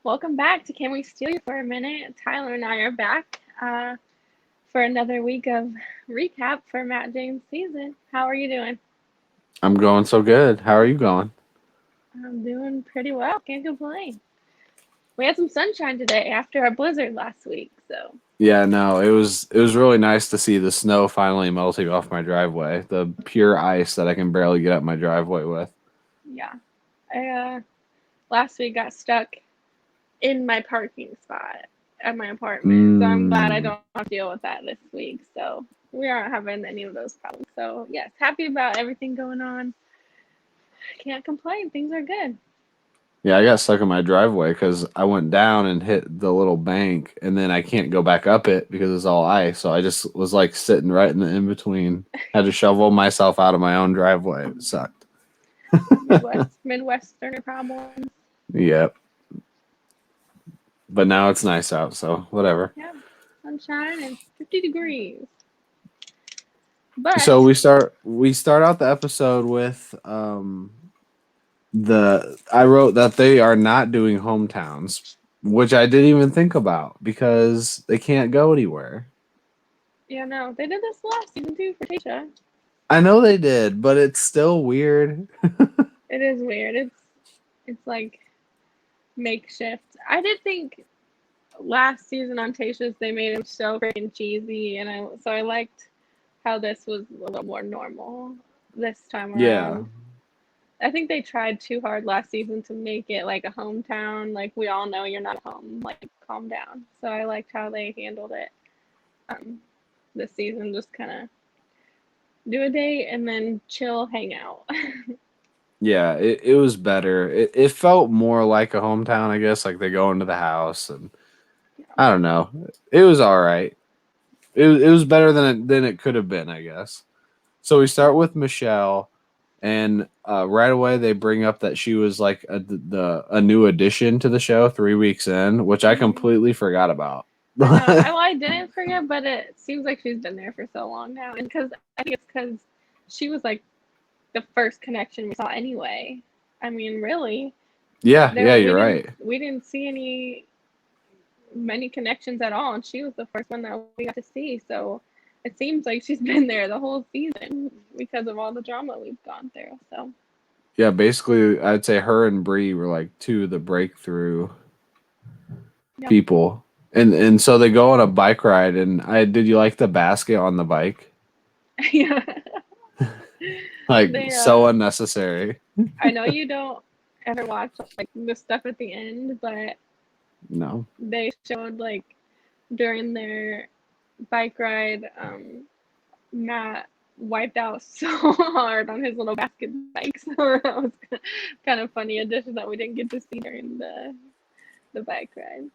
Welcome back to Can We Steal You for a Minute? Tyler and I are back for another week of recap for Matt James' season. How are you doing? I'm going so good. How are you going? I'm doing pretty well. Can't complain. We had some sunshine today after our blizzard last week, so Yeah, no, it was really nice to see the snow finally melting off my driveway. The pure ice that I can barely get up my driveway with. yeah. I last week got stuck in my parking spot at my apartment, so I'm glad I Mm. don't have to deal with that this week. So we aren't having any of those problems. So yes, happy about everything going on. Can't complain. Things are good. Yeah, I got stuck in my driveway because I went down and hit the little bank, and then I can't go back up it because it's all ice. So I just was like sitting right in the in between. Had to shovel myself out of my own driveway. It sucked. Midwesterner problems. Yep. But now it's nice out, so whatever. Yeah, sunshine and 50 degrees. So But we start out the episode with the I wrote that they are not doing hometowns, which I didn't even think about because they can't go anywhere. yeah, no, they did this last season too for Tasha. I know they did, but it's still weird. It is weird. It's like makeshift. I did think last season on Tasha's they made him so freaking cheesy, and I liked how this was a little more normal this time Yeah. around. I think they tried too hard last season to make it like a hometown. Like we all know you're not home. Like calm down. So I liked how they handled it um, this season. Just kind of do a date and then chill, hang out. Yeah, it was better. It felt more like a hometown, I guess, like they go into the house and I don't know. It was all right. It was better than it could have been, I guess. So we start with Michelle, and right away they bring up that she was like a new addition to the show 3 weeks in, which I Mhm. completely forgot about. I know. I didn't forget, but it seems like she's been there for so long now, and because I think it's because she was like the first connection we saw anyway. I mean, really, Yeah, yeah, there you're right. we didn't see many connections at all, and she was the first one that we got to see. So it seems like she's been there the whole season because of all the drama we've gone through. So Yeah, basically, I'd say her and Bree were like two of the breakthrough yeah, people, and so they go on a bike ride. And I did you like the basket on the bike? yeah. Like They so unnecessary. I know you don't ever watch like the stuff at the end, but No. they showed like during their bike ride, Matt wiped out so hard on his little basket bike. So that was kind of funny addition that we didn't get to see during the bike ride.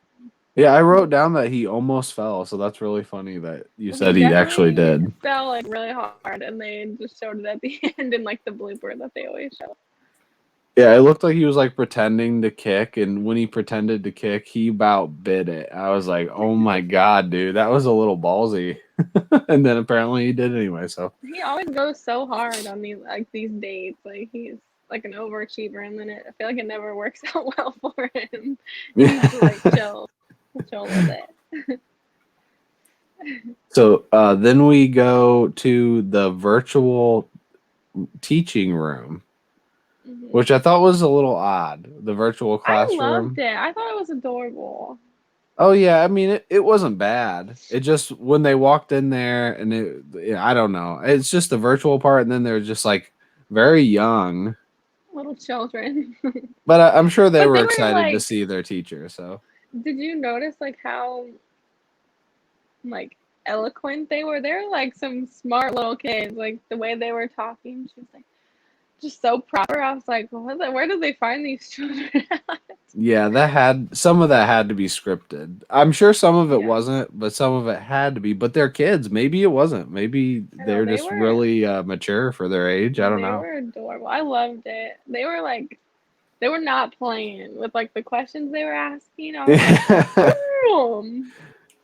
Yeah, I wrote down that he almost fell, so that's really funny that you He said he actually definitely did. fell like really hard, and they just showed it at the end in like the blooper that they always show. Yeah, it looked like he was like pretending to kick, and when he pretended to kick, he about bit it. I was like, "Oh my god, dude, that was a little ballsy." And then apparently he did anyway. So He always goes so hard on these dates. Like he's like an overachiever, and then I feel like it never works out well for him. He needs to like chill a little bit. so then we go to the virtual teaching room, Hmm. which I thought was a little odd. The virtual I loved classroom. it. I thought it was adorable. Oh yeah, I mean it wasn't bad. It just when they walked in there and I don't know. It's just the virtual part, and then they're just like very young, Little children. but I'm sure they But were they were excited to like, see their teacher. So did you notice like how like eloquent they were? They're like some smart little kids. Like the way they were talking, she was like just so proper. I was like, where did they find these children at? yeah, that had some of that had to be scripted. I'm sure some of it Yeah, wasn't, but some of it had to be. But they're kids. Maybe it wasn't. Maybe I know they're just really mature for their age. I don't they know. were adorable. I loved it. They were not playing with like the questions they were asking. I was like, damn.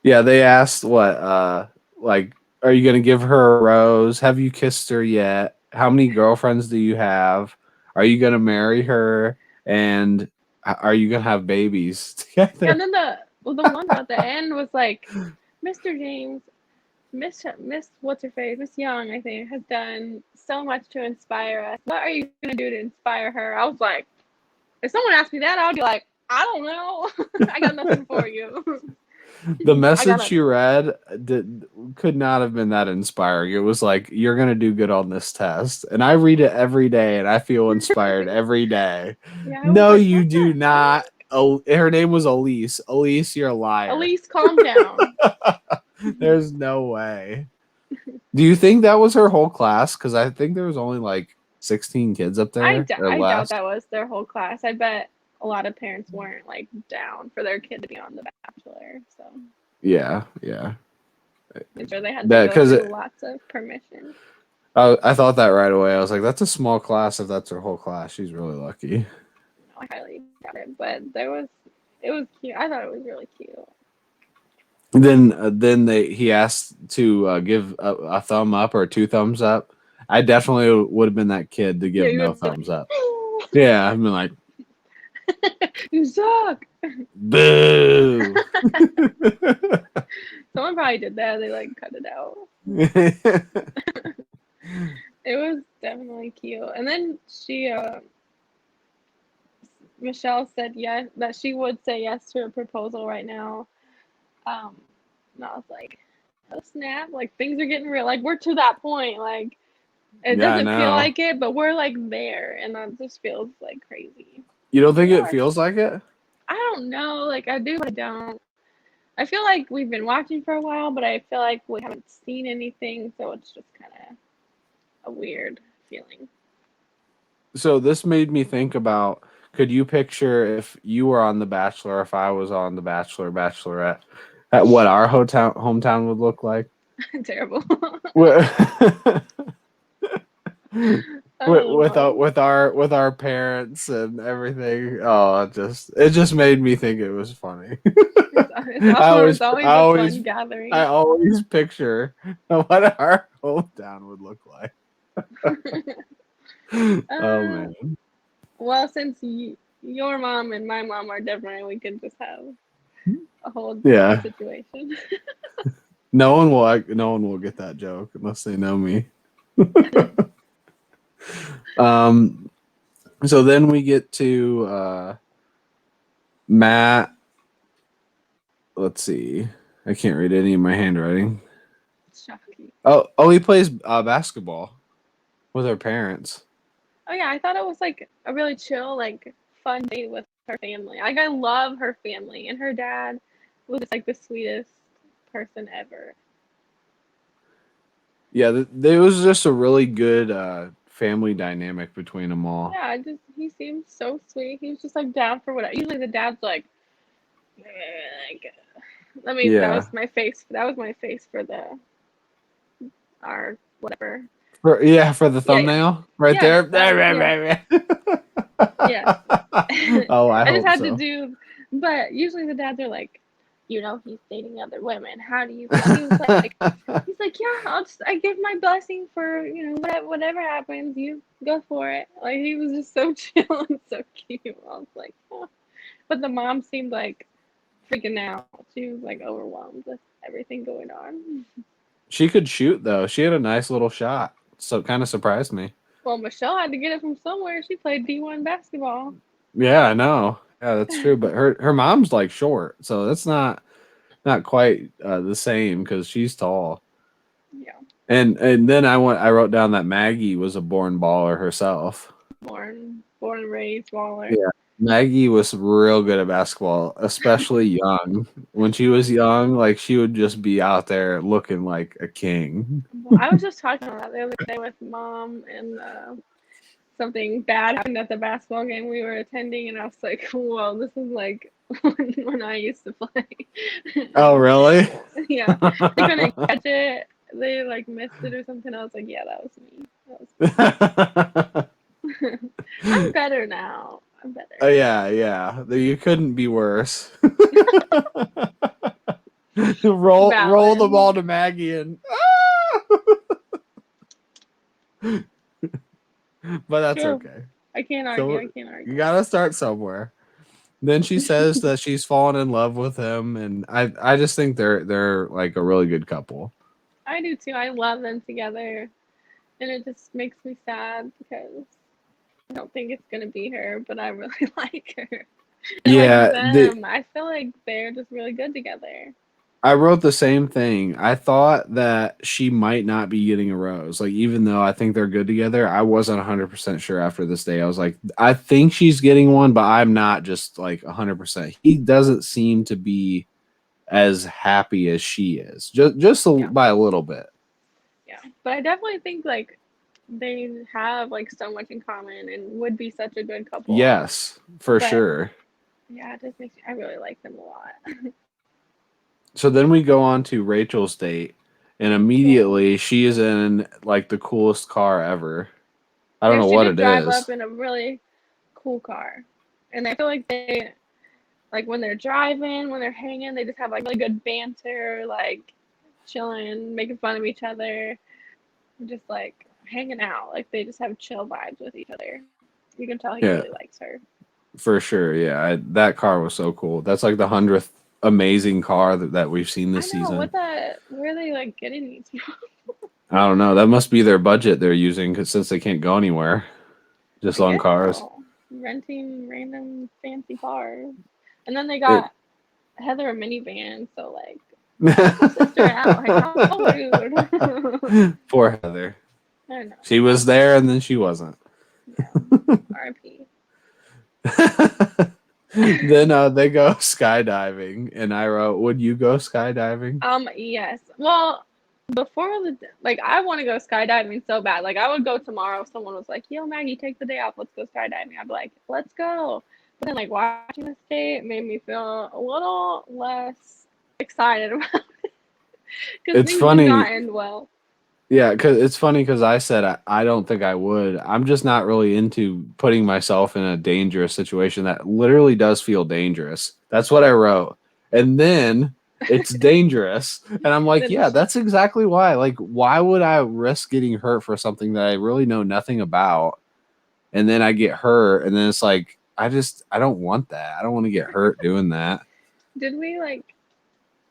Yeah, they asked what like are you going to give her a rose? Have you kissed her yet? How many girlfriends do you have? Are you going to marry her? And are you gonna have babies together? And then the one at the end was like, Mr. James, Miss what's her face, Miss Young, I think, has done so much to inspire us. What are you gonna do to inspire her? I was like, if someone asked me that, I would be like, I don't know. I got nothing for you. The I got message she nothing. read could not have been that inspiring. It was like, you're gonna do good on this test, and I read it every day, and I feel inspired every day. Yeah, I was No, like, you what do the not. heck? Oh, her name was Elise. Elise, you're a liar. Elise, calm down. There's no way. Do you think that was her whole class? Because I think there was only like 16 kids up there or I doubt less. that was their whole class. I bet a lot of parents weren't like down for their kid to be on The Bachelor. So Yeah, yeah. I'm sure they had to That go because through lots of permission. I thought that right away. I was like, that's a small class. If that's her whole class, she's really lucky. I highly doubt it, but it was cute. I thought it was really cute. Then he asked to give a thumb up or two thumbs up. I definitely would have been that kid to Yeah, give you no would be thumbs up. Yeah, I've been like, like, you suck. boo. Someone probably did that. They like cut it out. It was definitely cute. And then Michelle said yes, that she would say yes to a proposal right now. Um, and I was like, oh snap! Like things are getting real. Like we're to that point. Like it Yeah, I doesn't feel know. like it, but we're like there, and that just feels like crazy. You don't think it Yeah, feels like it? I don't know. Like I do, but I don't. I feel like we've been watching for a while, but I feel like we haven't seen anything, so it's just kind of a weird feeling. So this made me think about, could you picture if you were on The Bachelor, if I was on The Bachelor, Bachelorette, at what our hometown would look like? Terrible. With, Oh, with our parents and everything. Oh, it just made me think it was funny. it's always a fun I gathering. always picture what our hometown would look like. Oh Uh, man. well, since your mom and my mom are different, we could just have a whole different Yeah. situation. No one will get that joke unless they know me. Um so then we get to Matt. Let's see. I can't read any of my handwriting. Shocking. Oh, he plays basketball with her parents. Oh yeah, I thought it was like a really chill, like fun date with her family. Like I love her family, and her dad was just like the sweetest person ever. Yeah, there was just a really good family dynamic between them all. Yeah, he seemed so sweet. He was just like down for whatever. Usually the dad's "Eh," like I mean that Yeah. was my face. That was my face for the our whatever. For the Yeah, yeah, thumbnail right yeah. there. That yeah, yeah. Oh, I I just hope had to so. do, but usually the dads are like, he's dating other women. How do you feel? He was like, yeah, I give my blessing for, whatever happens, you go for it. Like he was just so chill and so cute. I was like, oh. But the mom seemed like freaking out. She was like overwhelmed with everything going on. She could shoot though. She had a nice little shot. So it kind of surprised me. Well, Michelle had to get it from somewhere. She played D1 basketball. Yeah, I know. Yeah, that's true. But her mom's like short, so that's not quite the same because she's tall. Yeah, And then I wrote down that Maggie was a born baller herself. born and raised Waller. Yeah. Maggie was real good at basketball, especially young. When she was young, like she would just be out there looking like a king. Well, I was just talking about that the other day with mom, and something bad happened at the basketball game we were attending, and I was like, "Whoa, this is like when I used to play." Oh, really? Yeah, they couldn't catch it. They like missed it or something. I was like, "Yeah, that was me. I'm better now. I'm Oh better." yeah, yeah. You couldn't be worse. Roll the Valid. ball to Maggie and but that's True. okay. I can't argue. So I can't you argue. gotta start somewhere. Then she says that she's fallen in love with him, and I just think they're like a really good couple. I do too. I love them together, and it just makes me sad because I don't think it's gonna be her, but I really like her. And like Yeah, them, I feel like they're just really good together. I wrote the same thing. I thought that she might not be getting a rose. Like, even though I think they're good together, I wasn't 100% sure after this day. I was like, I think she's getting one, but I'm not just like 100%. He doesn't seem to be as happy as she is, Yeah, by a little bit. yeah. But I definitely think like they have like so much in common and would be such a good couple. Yes, for But sure. yeah, it just makes me, I really like them a lot. So then we go on to Rachel's date, and Yeah. immediately she is in like the coolest car ever. I don't Yeah, know she what did it drive up is. in a really cool car. And I feel like they like when they're driving, when they're hanging, they just have like really good banter, like chilling, making fun of each other, just like hanging out. Like they just have chill vibes with each other. You can tell he Yeah, really likes her. for sure. Yeah, that car was so cool. That's like the 100th amazing car that we've seen I this know season. what the where are they like getting these from? I don't know. That must be their budget they're using, because since they can't go anywhere, just I on guess cars. so. Renting random fancy cars. And then they It. got Heather a minivan, so like help a sister out. Like how rude. Poor Heather. I know. She was there and then she wasn't. Yeah. RP. Then they go skydiving, and I wrote, "Would you go skydiving?" Yes. Well, before the like I want to go skydiving so bad. Like I would go tomorrow if someone was like, "Yo, Maggie, take the day off. Let's go skydiving." I'd be like, "Let's go." But then like watching this date made me feel a little less excited about because It's things did funny. not end well. Yeah, cause it's funny because I said I don't think I would. I'm just not really into putting myself in a dangerous situation that literally does feel dangerous. That's what I wrote. And then it's dangerous. And I'm like, Then yeah, that's exactly why. Like, why would I risk getting hurt for something that I really know nothing about? And then I get hurt, and then it's like, I don't want that. I don't want to get hurt doing that. did we like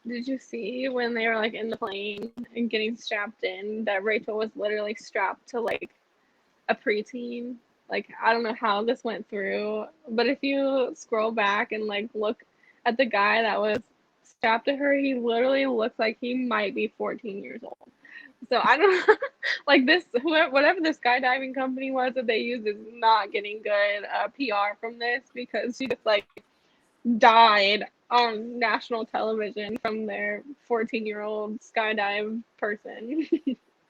did you see when they were like in the plane and getting strapped in that Rachel was literally strapped to like a preteen. Like I don't know how this went through, but if you scroll back and like look at the guy that was strapped to her, he literally looks like he might be 14 years old. So I don't like this whoever whatever the skydiving company was that they used is not getting good PR from this because she just like died on national television from their 14-year-old skydive person.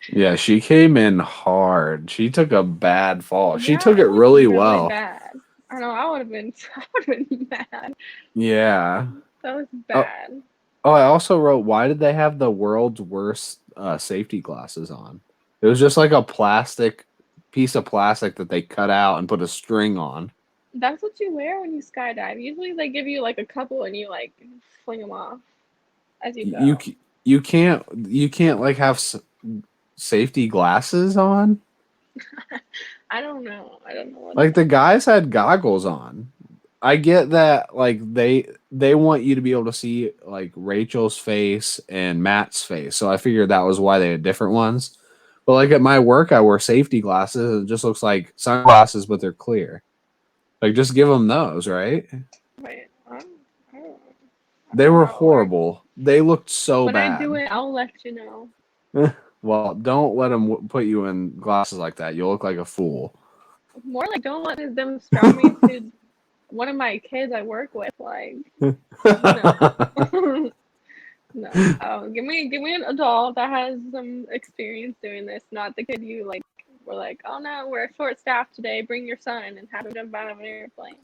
Yeah, she came in hard. She took a bad fall. She Yeah, took it it was really really well. bad. I know I would have been I would have been mad. Yeah. That was Oh, bad. oh, I also wrote, why did they have the world's worst safety glasses on? It was just like a plastic piece of plastic that they cut out and put a string on. That's what you wear when you skydive. Usually they give you like a couple and you like fling them off as you You go. c- you can't like have safety glasses on. I don't know. I don't know what Like, the that. guys had goggles on. I get that, like, they want you to be able to see like Rachel's face and Matt's face. So I figured that was why they had different ones. But like at my work, I wear safety glasses, and it just looks like sunglasses, but they're clear. Like, just give them those, right? Wait, I don't know. I They don't know were how it works. horrible. They looked so When I do bad. it, I'll let you know. Well, don't let them put you in glasses like that. You'll look like a fool. More like don't let them strap me to one of my kids I work with. Like no. No. Give me an adult that has some experience doing this, not the kid you like were like, oh no, we're short staffed today, bring your son and have him jump out of an airplane.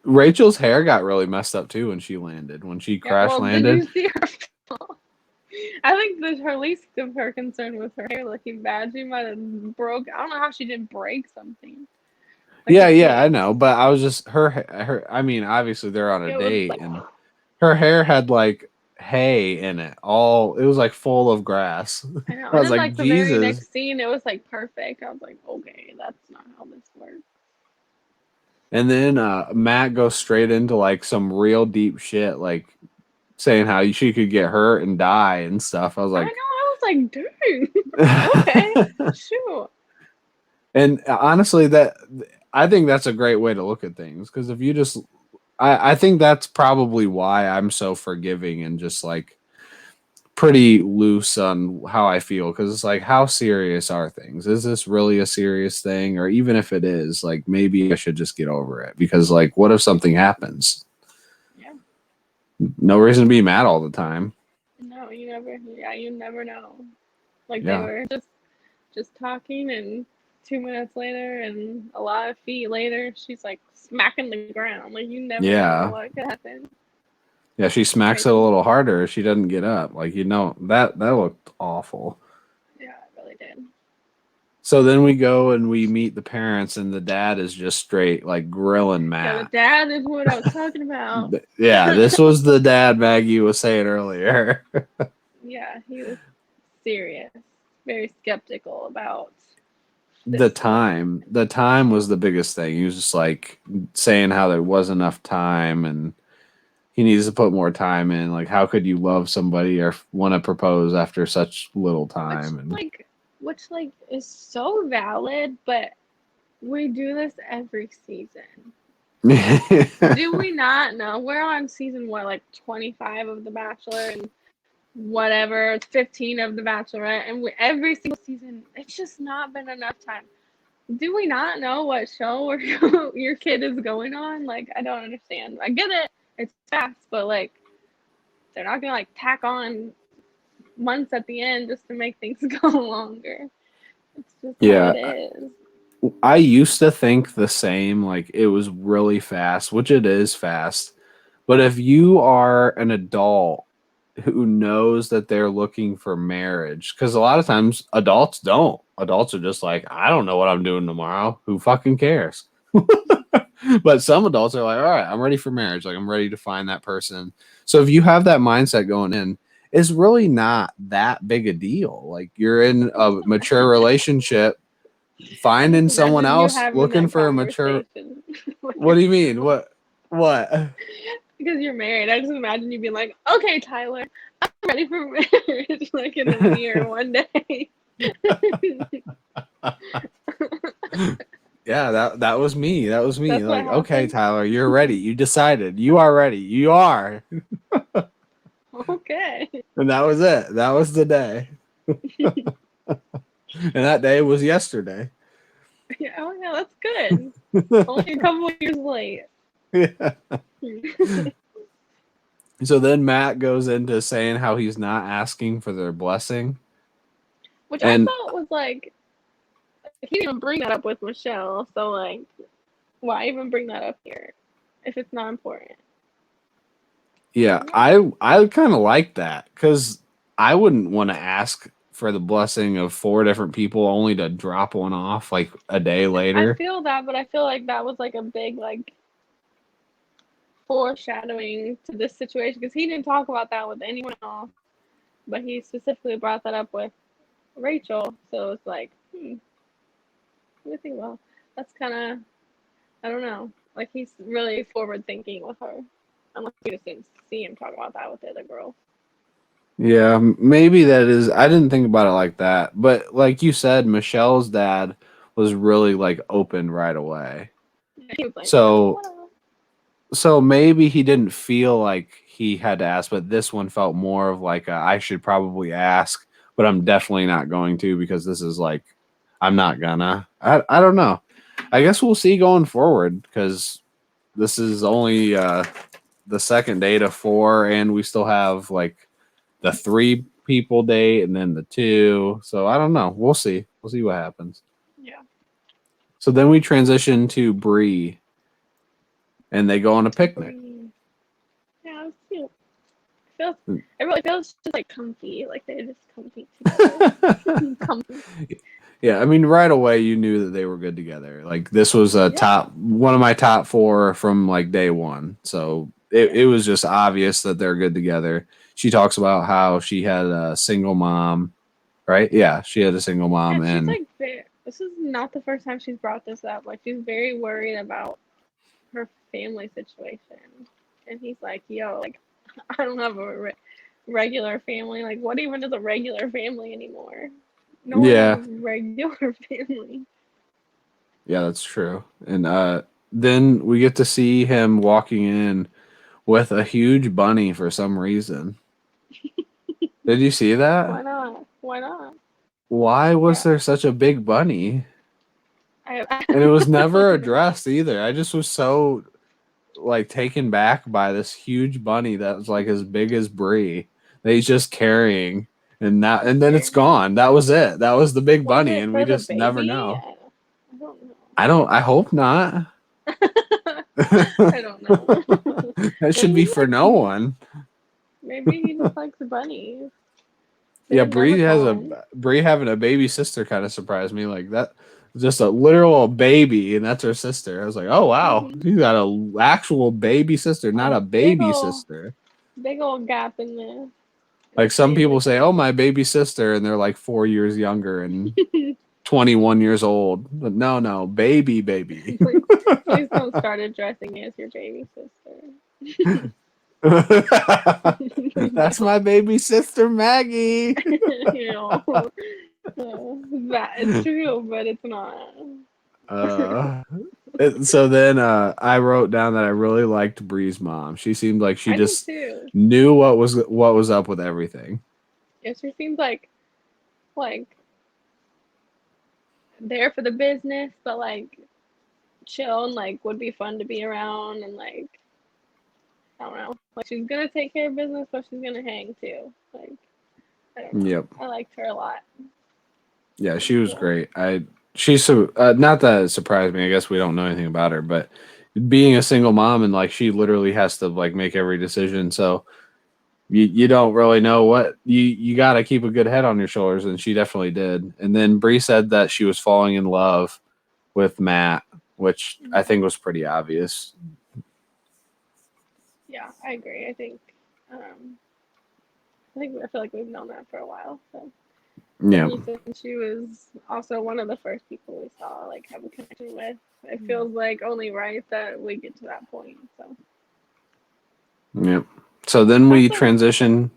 Rachel's hair got really messed up too when she landed. When she Yeah, crash well, did landed. you see her fall? I think that her least of her concern was her hair looking bad. She might have broke. I don't know how she didn't break something like Yeah, her yeah, I face. know, but I was just her. I mean, obviously they're on a It was date, like, and her hair had like hay in it. All it was like full of grass. I know. I And was then like, like the very Jesus. next scene, it was like perfect. I was like, okay, that's not how this works. And then Matt goes straight into like some real deep shit, like saying how she could get hurt and die and stuff. I was I know. like, I was like, dude. Okay, shoot. and honestly, that I think that's a great way to look at things because if you just, I think that's probably why I'm so forgiving and just like pretty loose on how I feel because it's like, how serious are things? Is this really a serious thing? Or even if it is, like, maybe I should just get over it because, like, what if something happens? Yeah. No reason to be mad all the time. No, you never. Yeah, you never know. Like they Yeah. were just talking, and 2 minutes later, and a lot of feet later, she's like smacking the ground. Like you never know Yeah. what could happen. Yeah. She smacks it a Crazy. little harder. She doesn't get up. Like, that looked awful. Yeah, it really did. So then we go and we meet the parents, and the dad is just straight like grilling Yeah, the Matt. dad is what I was talking about. Yeah, this was the dad Maggie was saying earlier. Yeah, he was serious, very skeptical about this The situation. time was the biggest thing. He was just like saying how there was enough time and he needs to put more time in. Like, how could you love somebody or want to propose after such little Which time? And which like is so valid, but we do this every season. Do we not know? We're on season what, like 25 of The Bachelor and whatever, 15 of The Bachelorette, and every single season, it's just not been enough time. Do we not know what show or your kid is going on? Like, I don't understand. I get it, it's fast, but like, they're not gonna like tack on months at the end just to make things go longer. It's just how yeah, it is. I used to think the same. Like, it was really fast, which it is fast. But if you are an adult who knows that they're looking for marriage, because a lot of times adults don't. Adults are just like, I don't know what I'm doing tomorrow. Who fucking cares? But some adults are like, all right, I'm ready for marriage. Like, I'm ready to find that person. So if you have that mindset going in, it's really not that big a deal. Like, you're in a mature relationship, I just finding someone imagine you else having looking that for a mature. conversation with What your do you mean? spouse. What? Because you're married. I just imagine you being like, okay, Tyler, I'm ready for marriage, like in the mirror one day. Yeah, that was me. That was me. That's what Like, okay, happened. Tyler, you're ready. You decided. You are ready. You are. Okay. And that was it. That was the day. And that day was yesterday. Yeah, oh yeah, that's good. Only a couple of years late. Yeah. So then Matt goes into saying how he's not asking for their blessing. Which I And thought was like, he didn't even bring that up with Michelle. So like, why even bring that up here if it's not important? yeah, I kind of like that cuz I wouldn't want to ask for the blessing of four different people only to drop one off like a day I later. feel that, but I feel like that was like a big like foreshadowing to this situation because he didn't talk about that with anyone else, but he specifically brought that up with Rachel. So it's like, I think, well, that's kind of, I don't know. Like he's really forward thinking with her. Unless you just didn't see him talk about that with the other girl. Yeah, maybe that is. I didn't think about it like that. But like you said, Michelle's dad was really like open right away. Yeah, he was like, no, So whatever. so maybe he didn't feel like he had to ask, but this one felt more of like I should probably ask, but I'm definitely not going to because this is like I'm not gonna. I don't know. I guess we'll see going forward because this is only the second date of four, and we still have like the three people date and then the two. So I don't know. We'll see. We'll see what happens. Yeah. So then we transition to Bree, and they go on a picnic. Breathe. Yeah, it was cute. Feels everybody feels just like comfy, like they're just comfy together. Comfy. Yeah, I mean, right away you knew that they were good together. Like this was a Yeah, top one of my top four from like day one. So yeah, it was just obvious that they're good together. She talks about how she had a single mom, right? Yeah, she had a single yeah. mom, She's and like, this is not the first time she's brought this up. Like, she's very worried about her family situation, and he's like, "Yo, like, I don't have a regular family. Like, what even is a regular family anymore? No one has a Yeah, regular family." yeah, that's true. And then we get to see him walking in with a huge bunny for some reason. Did you see that? Why not? Why not? Why was Yeah, there such a big bunny? I And it was don't never know. addressed either. I just was so like taken back by this huge bunny that was like as big as Bree that he's just carrying, and then it's Seriously. gone. That was it. That was the big Was bunny, it and we for the just never baby? know. I don't know. I don't. I hope not. I don't know. That should Maybe be he for likes no one. maybe he just likes bunnies. Yeah, They're never gone. Bree having a baby sister kind of surprised me. Like that, just a literal baby, and that's her sister. I was like, oh wow, Hmm. she's got a actual baby sister, not A a baby sister. big old gap in the Like some family people say, tree. oh my baby sister, and they're like 4 years younger and 21 years old. But no, no, baby. Please, please don't start addressing me as your baby sister. That's my baby sister Maggie. You know, that it's true, but it's not. Uh, so then I wrote down that I really liked Bree's mom. She seemed like she I did just too. knew what was up with everything. It just seems like there for the business, but like chill and like would be fun to be around and like I don't know. Like she's gonna take care of business, but she's gonna hang too. Like I don't know. Yep. I liked her a lot. Yeah, She was she was cool. great. She's so not that it surprised me. I guess we don't know anything about her, but being a single mom and like she literally has to like make every decision. So you don't really know what you got to keep a good head on your shoulders, and she definitely did. And then Bree said that she was falling in love with Matt, which I Hmm. think was pretty obvious. Yeah, I agree. Um I feel like we've known that for a while. So Yeah, especially since she was also one of the first people we saw like have a connection with. It feels like only right that we get to that point. So yeah. So then we also transition.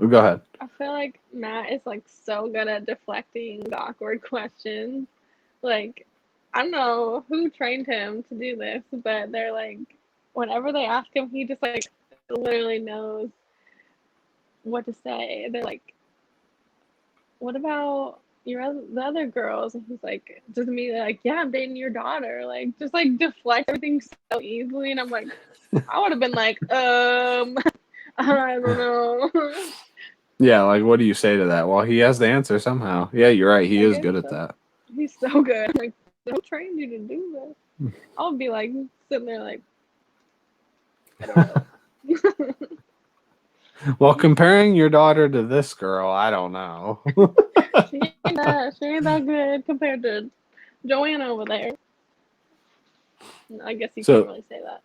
Oh, go ahead. I feel like Matt is like so good at deflecting the awkward questions. Like, I don't know who trained him to do this, but they're like, whenever they ask him, he just like literally knows what to say. They're like, what about the other girls? And he's like, just immediately like, yeah, I'm dating your daughter. Like, just like deflect everything so easily. And I'm like, I would have been like, I don't know. Yeah, like what do you say to that? Well, he has the answer somehow. Yeah, you're right. He I is guess good at so. that. He's so good. Like, who trained you to do this? I'll be like sitting there like, I don't know. Well, comparing your daughter to this girl, I don't know. She ain't that good compared to Joanna over there. I guess you can't So really say that.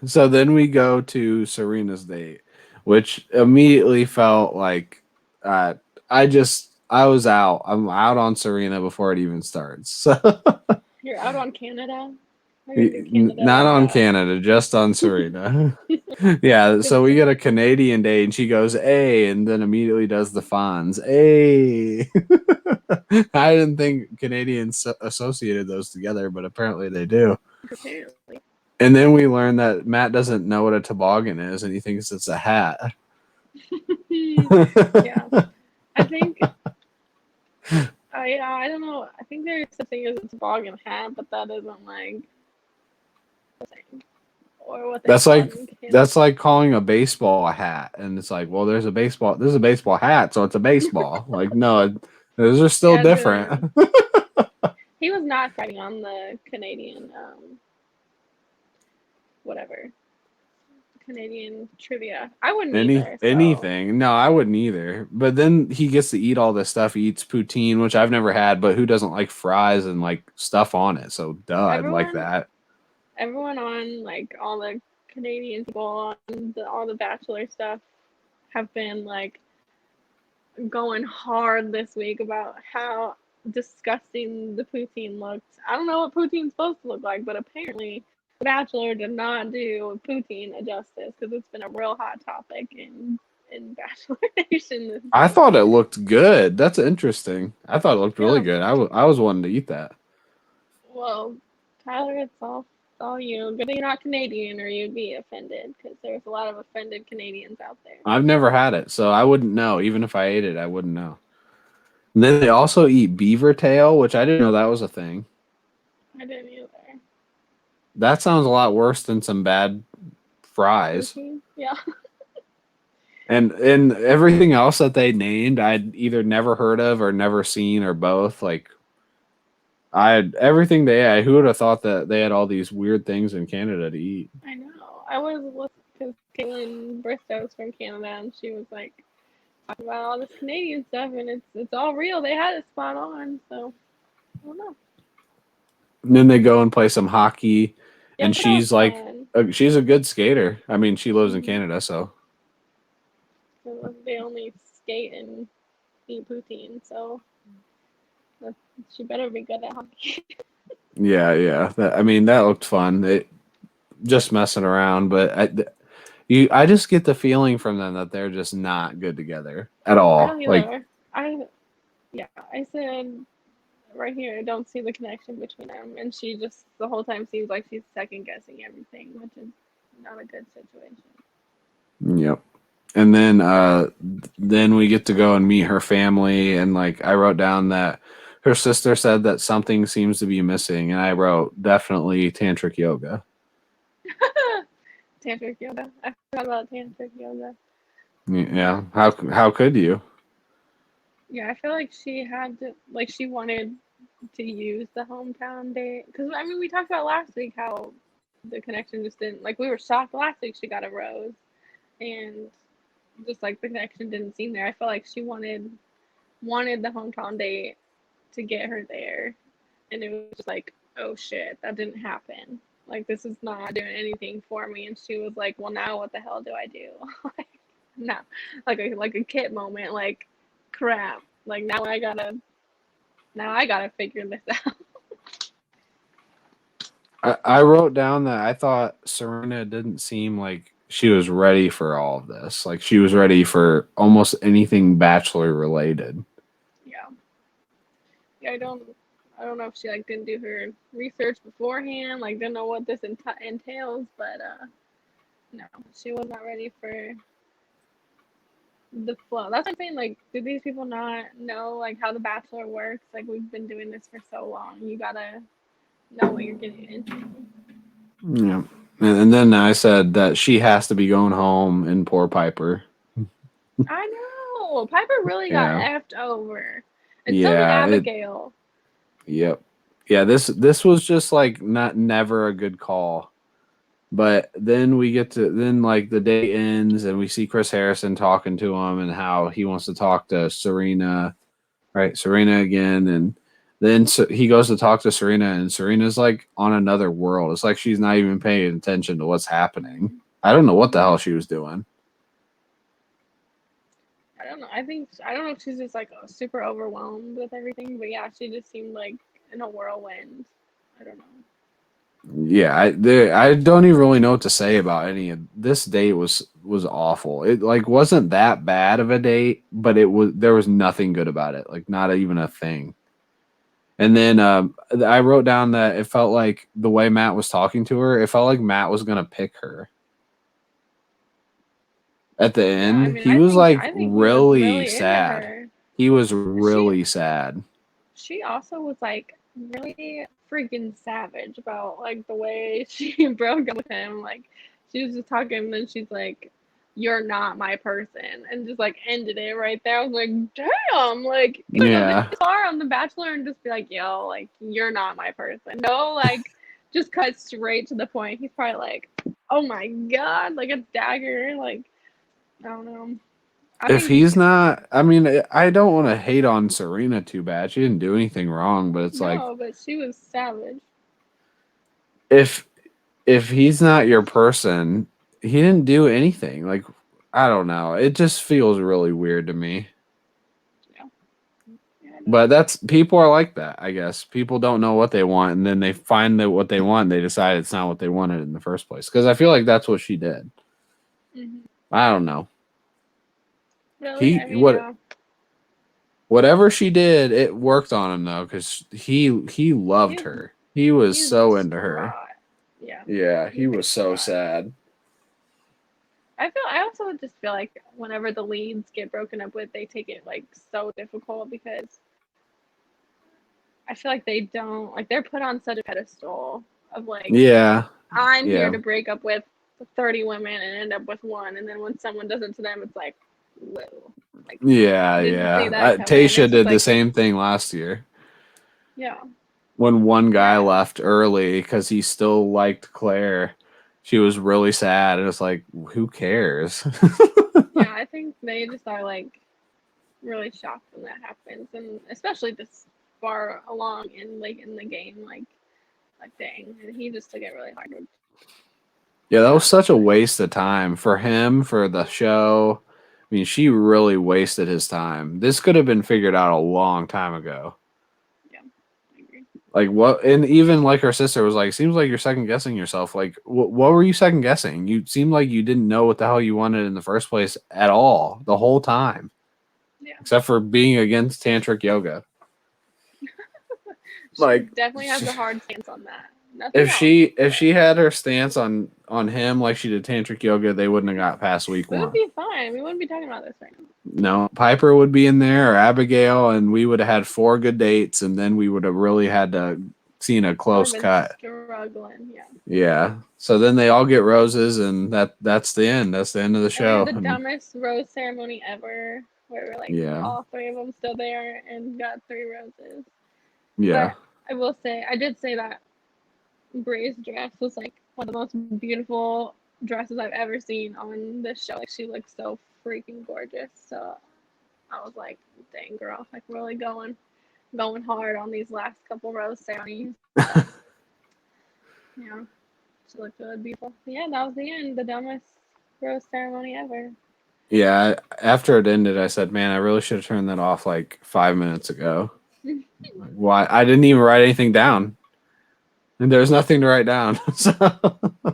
so then we go to Serena's date, which immediately felt like uh, I was out. I'm out on Serena before it even starts. So You're out on Canada. We're gonna do Canada not like on that. Canada, just on Serena. Yeah, Good so we get a job. Canadian date, and she goes A, and then immediately does the Fonz A. I didn't think Canadians associated those together, but apparently they do. Apparently. And then we learn that Matt doesn't know what a toboggan is, and he thinks it's a hat. Yeah. I think I don't know. I think there's such thing as a toboggan hat, but that isn't like the same. Or what they That's call it like in that's Canada. like calling a baseball a hat, and it's like, well, there's a baseball hat, so it's a baseball. Like, no, those are still Yeah, different. he was not fighting on the Canadian whatever. Canadian trivia. I wouldn't either, so Anything. No, I wouldn't either. But then he gets to eat all this stuff. He eats poutine, which I've never had, but who doesn't like fries and like stuff on it? So duh, I'd like everyone that. everyone on like all the Canadian people on all the Bachelor stuff have been like going hard this week about how disgusting the poutine looked. I don't know what poutine's supposed to look like, but apparently Bachelor did not do poutine a justice because it's been a real hot topic in Bachelor Nation this I week. thought it looked good. That's interesting. I thought it looked really Yeah. good. I was wanting to eat that. Well, Tyler, it's all you. Good thing you're not Canadian, or you'd be offended because there's a lot of offended Canadians out there. I've never had it, so I wouldn't know. Even if I ate it, I wouldn't know. And then they also eat beaver tail, which I didn't know that was a thing. I didn't either. That sounds a lot worse than some bad fries. Poutine, yeah. And everything else that they named, I'd either never heard of or never seen or both. Like I had everything they had. Who would have thought that they had all these weird things in Canada to eat? I know. I was listening because Caitlin Bristow's from Canada, and she was like talking about all this Canadian stuff, and it's all real. They had it spot on, so I don't know. And then they go and play some hockey, Yeah, and that was she's like, fun. she's a good skater. I mean, she lives in Mm-hmm. Canada, so So they only skate and eat poutine, so that, she better be good at hockey. yeah. I mean, that looked fun. It just messing around, but I just get the feeling from them that they're just not good together at I all. don't Like, either. I said right here, I don't see the connection between them, and she just the whole time seems like she's second guessing everything, which is not a good situation. yep. And then we get to go and meet her family, and like I wrote down that her sister said that something seems to be missing, and I wrote definitely tantric yoga. Tantric yoga. I forgot about tantric yoga. Yeah, how could you? Yeah, I feel like she had to, like, she wanted to use the hometown date. Because, I mean, we talked about last week how the connection just didn't, like, we were shocked last week she got a rose. And just, like, the connection didn't seem there. I felt like she wanted the hometown date to get her there. And it was just like, oh shit, that didn't happen. Like, this is not doing anything for me. And she was like, well, now what the hell do I do? Like, no, like a kid moment. Like, crap. Like now I gotta figure this out. I wrote down that I thought Serena didn't seem like she was ready for all of this. Like she was ready for almost anything Bachelor related. Yeah, yeah. I don't know if she like didn't do her research beforehand. Like, didn't know what this entails. But no, she was not ready for the flow. That's what I'm saying. Like, do these people not know like how the Bachelor works? Like, we've been doing this for so long. You gotta know what you're getting into. Yeah. And then I said that she has to be going home and poor Piper. I know. Piper really got Yeah. effed over. And so did Yeah, Abigail. yep. Yeah, this was just like not never a good call. But then we get to then like the day ends and we see Chris Harrison talking to him and how he wants to talk to Serena, right? Serena again, and then he goes to talk to Serena, and Serena's like on another world. It's like she's not even paying attention to what's happening. I don't know what the hell she was doing. I don't know. I don't know if she's just like super overwhelmed with everything, but yeah, she just seemed like in a whirlwind. I don't know. Yeah, I don't even really know what to say about any of this date was awful. It like wasn't that bad of a date, but it was there was nothing good about it. Like not even a thing. And then I wrote down that it felt like the way Matt was talking to her, it felt like Matt was gonna pick her. At the Yeah, I end, mean, he was like I think he was really really into sad. her. He was She really sad. she also was like really freaking savage about like the way she broke up with him. Like, she was just talking, and then she's like, "You're not my person," and just like ended it right there. I was like, "Damn!" Like, you would go this Yeah. far on The Bachelor and just be like, "Yo, like, you're not my person." No, like, just cut straight to the point. He's probably like, "Oh my god!" Like a dagger. Like, I don't know. I If think he's not, I mean, I don't want to hate on Serena too bad. She didn't do anything wrong, but it's like no, but she was savage. if if he's not your person, he didn't do anything. Like I don't know. It just feels really weird to me. Yeah, yeah, But that's people are like that, I guess. People don't know what they want, and then they find that what they want, and they decide it's not what they wanted in the first place. Because I feel like that's what she did. Mm-hmm. I don't know. Really? He I mean, what whatever she did, it worked on him though, because he loved he's her. He was he's so into her. distraught. Yeah, Yeah, he he's was so distraught. sad. I also just feel like whenever the leads get broken up with, they take it like so difficult because I feel like they don't like they're put on such a pedestal of like Yeah, I'm here yeah, to break up with 30 women and end up with one, and then when someone does it to them, it's like, whoa, like didn't see yeah. that coming. Tasha It's just did the like, same thing last year yeah, when one guy yeah, left early because he still liked Claire. She was really sad. It was like, who cares? yeah. I think they just are like really shocked when that happens, and especially this far along in the game, like dang, and he just took it really hard. Yeah, that was Not such a for him. waste of time for him, for the show. I mean, she really wasted his time. This could have been figured out a long time ago. Yeah, I agree. Like what, and even like her sister was like, seems like you're second guessing yourself. Like, what were you second guessing? You seemed like you didn't know what the hell you wanted in the first place at all the whole time, Yeah, except for being against tantric yoga. she Like, definitely has a hard stance on that. Nothing else, if but she had her stance on him like she did tantric yoga, they wouldn't have got past week we would one. be fine. We wouldn't be talking about this right now. No, Piper would be in there or Abigail, and we would have had 4 good dates, and then we would have really had to seen a I would close have been cut. struggling. Yeah. Yeah. So then they all get roses, and that's the end. That's the end of the And we had show. the And dumbest rose ceremony ever, where like yeah, all three of them still there and got 3 roses. yeah, But I will say, I did say that Bree's dress was like one of the most beautiful dresses I've ever seen on this show. Like she looked so freaking gorgeous. So I was like, dang girl, like really going hard on these last couple rose ceremonies. But yeah, she looked really beautiful. Yeah, that was the end. The dumbest rose ceremony ever. yeah. After it ended, I said, "Man, I really should have turned that off like 5 minutes ago." Like, why? I didn't even write anything down, and there's nothing to write down. So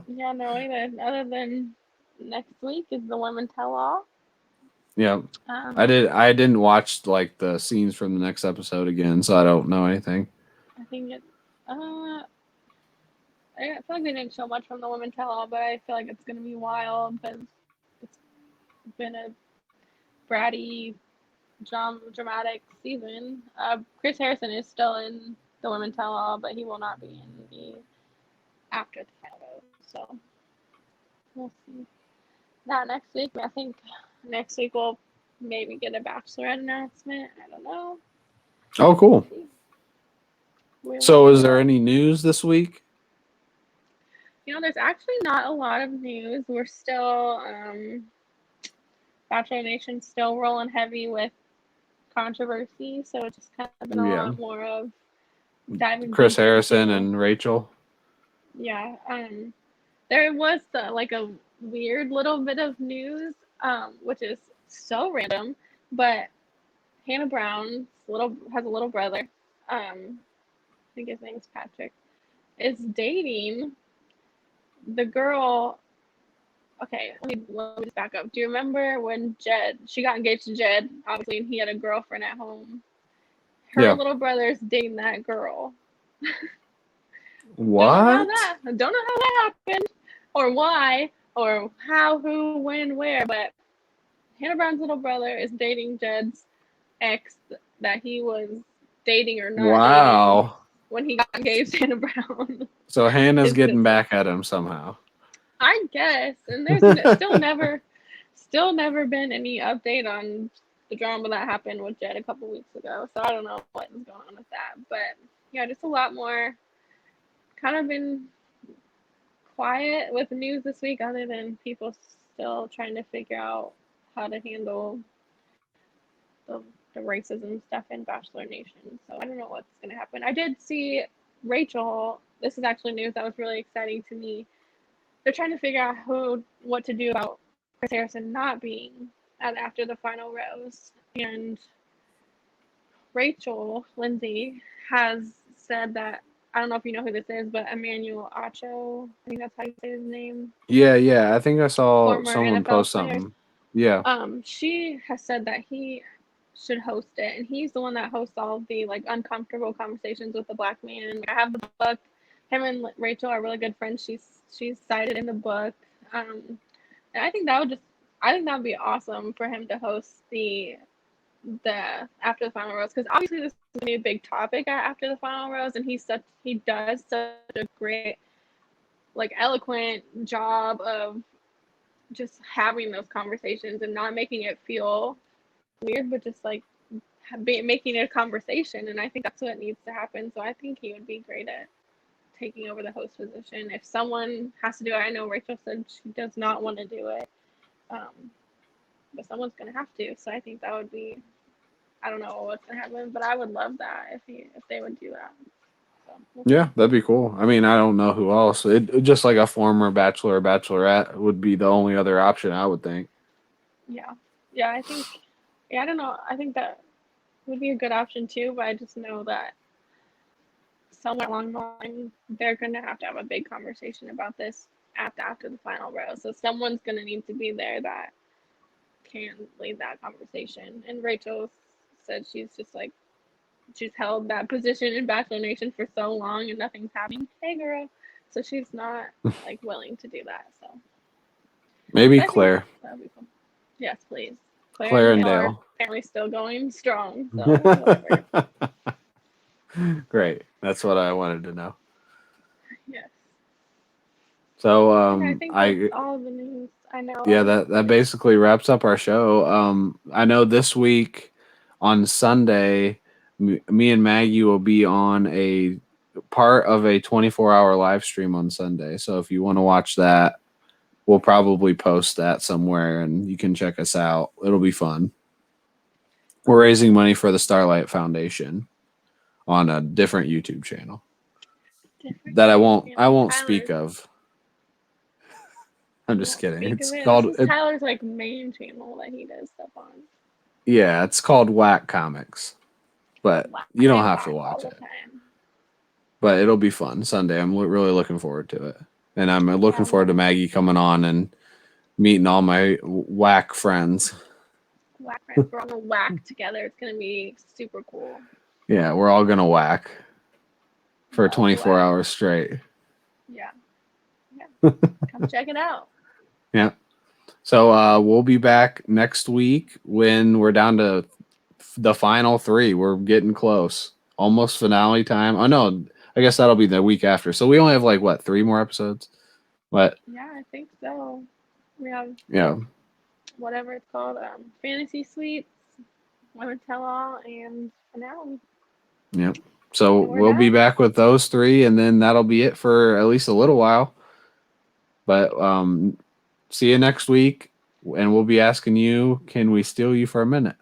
Yeah, no, either. Other than next week is the women tell all. yeah, Um, I didn't watch like the scenes from the next episode again, so I don't know anything. I think it's I feel like they didn't show much from the women tell all, but I feel like it's gonna be wild because it's been a bratty, dramatic season. Chris Harrison is still in the women tell all, but he will not be in the after the final. So we'll see. Not next week. I think next week we'll maybe get a Bachelorette announcement. I don't know. Oh, We'll cool. see. We So, will. is We there will. any news this week? There's actually not a lot of news. We're still Bachelor Nation still rolling heavy with controversy, so it's just kind of been a Yeah, lot more of diving Chris deep Harrison into. and Rachel. Yeah, there was like a weird little bit of news, which is so random, but Hannah Brown's little has a little brother. I think his name's Patrick. Is dating the girl. Okay, let me just back up. Do you remember when she got engaged to Jed, obviously, and he had a girlfriend at home? Her Yeah. little brother's dating that girl. What? Don't know how that happened, or why, or how, who, when, where, but Hannah Brown's little brother is dating Jed's ex that he was dating or not dating Wow. when he got engaged to Hannah Brown, So Hannah's his getting sister. back at him somehow. I guess, and there's still never been any update on the drama that happened with Jed a couple weeks ago. So I don't know what is going on with that, but yeah, just a lot more. Kind of been quiet with the news this week, other than people still trying to figure out how to handle the, the racism stuff in Bachelor Nation. So I don't know what's going to happen. I did see Rachel. This is actually news that was really exciting to me. They're trying to figure out what to do about Chris Harrison not being at after the final rose. And Rachel Lindsay has said that, I don't know if you know who this is, but Emmanuel Acho, I think that's how you say his name, Yeah. I think I saw former someone NFL post player. something. Yeah. She has said that he should host it, and he's the one that hosts all the like uncomfortable conversations with the black man. I have the book. Him and Rachel are really good friends. She's cited in the book. And I think that would be awesome for him to host the after the final rose, because obviously this is gonna be a big topic after the final rose, and he does such a great, like, eloquent job of just having those conversations and not making it feel weird, but just like making it a conversation. And I think that's what needs to happen. So I think he would be great at taking over the host position. If someone has to do it, I know Rachel said she does not want to do it, um, but someone's gonna have to. So I think that would be. I don't know what's gonna happen, but I would love that if they would do that. So we'll Yeah, see. that'd be cool. I mean, I don't know who else. Just like a former bachelor or bachelorette would be the only other option, I would think. Yeah, yeah. I think. Yeah, I don't know. I think that would be a good option too, but I just know that somewhere along the line they're gonna have a big conversation about this after the final rose. So someone's gonna need to be there that can lead that conversation. And Rachel said she's just like she's held that position in Bachelor Nation for so long and nothing's happening. Hey girl. So she's not like willing to do that. So Maybe but I think Claire. that would be cool. Yes, please. Claire Claire and and Dale are Dale. apparently still going strong. So whatever. Great. That's what I wanted to know. Yes. So And I think that's I all of the news. I yeah, know. that basically wraps up our show. I know this week on Sunday, me and Maggie will be on a part of a 24-hour live stream on Sunday. So if you want to watch that, we'll probably post that somewhere and you can check us out. It'll be fun. We're raising money for the Starlight Foundation on a different YouTube channel Different that I YouTube won't I channel. won't speak Tyler's. of. I'm You just won't kidding. speak of It's it. This called is Tyler's like main channel that he does stuff on. yeah, it's called Whack Comics. But Whack you don't and have to whack all watch the it. time. But it'll be fun Sunday. I'm really looking forward to it, and I'm Yeah, looking I'm forward to ready. Maggie coming on and meeting all my whack friends. Whack friends. We're on the whack together. It's gonna be super cool. Yeah, we're all gonna whack for Love the 24 whack. hours straight. Yeah. Yeah. Come check it out. Yeah. So we'll be back next week when we're down to the final three. We're getting close. Almost finale time. Oh no, I guess that'll be the week after. So we only have like what, 3 more episodes? But Yeah, I think so. We have yeah. whatever it's called, Fantasy Suites, Women Tell All, and finale. Yep. So And we're we'll be done. back with those three, and then that'll be it for at least a little while. But see you next week, and we'll be asking you, can we steal you for a minute?